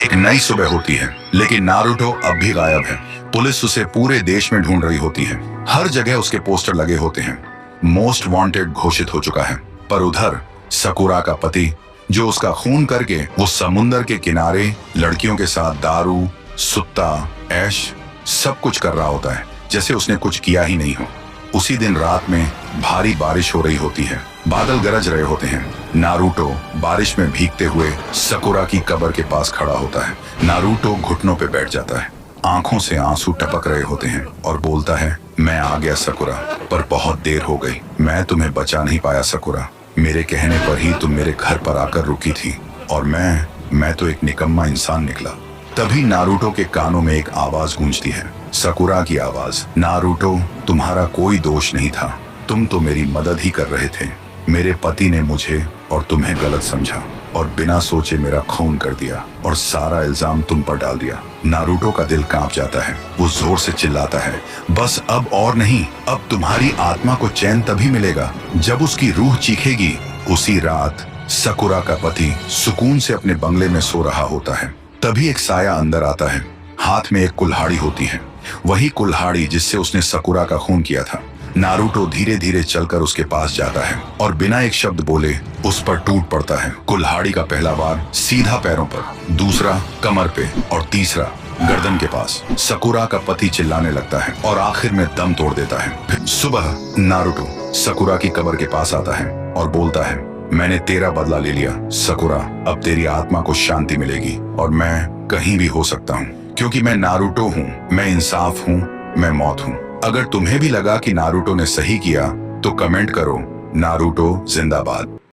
एक नई सुबह होती है, लेकिन नारुतो अब भी गायब है। पुलिस उसे पूरे देश में ढूंढ रही होती है। हर जगह उसके पोस्टर लगे होते हैं। मोस्ट वांटेड घोषित हो चुका है। पर उधर सकुरा का पति, जो उसका खून करके वो समुंदर के किनारे लड़कियों के साथ दारू, सुत्ता, ऐश सब कुछ कर रहा होता है, जैसे उसने कुछ किया ही नहीं हो। उसी दिन रात में भारी बारिश हो रही होती है। बादल गरज रहे होते हैं। नारुतो बारिश में भीगते हुए सकुरा की कब्र के पास खड़ा होता है। नारुतो घुटनों पे बैठ जाता है। आंखों से आंसू टपक रहे होते हैं और बोलता है, मैं आ गया सकुरा, पर बहुत देर हो गई। मैं तुम्हें बचा नहीं पाया सकुरा। मेरे कहने पर ही तुम मेरे घर पर आकर रुकी थी और मैं तो एक निकम्मा इंसान निकला। तभी नारुतो के कानों में एक आवाज गूंजती है, सकुरा की आवाज। नारुतो, तुम्हारा कोई दोष नहीं था। तुम तो मेरी मदद ही कर रहे थे। मेरे पति ने मुझे और तुम्हें गलत समझा और बिना सोचे मेरा खून कर दिया और सारा इल्जाम तुम पर डाल दिया। नारुतो का दिल कांप जाता है। वो जोर से चिल्लाता है, बस अब और नहीं। अब तुम्हारी आत्मा को चैन तभी मिलेगा जब उसकी रूह चीखेगी। उसी रात सकुरा का पति सुकून से अपने बंगले में सो रहा होता है। तभी एक साया अंदर आता है। हाथ में एक कुल्हाड़ी होती है, वही कुल्हाड़ी जिससे उसने सकुरा का खून किया था। नारुतो धीरे धीरे चलकर उसके पास जाता है और बिना एक शब्द बोले उस पर टूट पड़ता है। कुल्हाड़ी का पहला वार सीधा पैरों पर, दूसरा कमर पे और तीसरा गर्दन के पास। सकुरा का पति चिल्लाने लगता है और आखिर में दम तोड़ देता है। फिर सुबह नारुतो सकुरा की कब्र के पास आता है और बोलता है, मैंने तेरा बदला ले लिया सकुरा। अब तेरी आत्मा को शांति मिलेगी और मैं कहीं भी हो सकता हूँ, क्योंकि मैं नारुतो हूँ। मैं इंसाफ हूँ, मैं मौत हूँ। अगर तुम्हें भी लगा कि नारुतो ने सही किया तो कमेंट करो, नारुतो जिंदाबाद।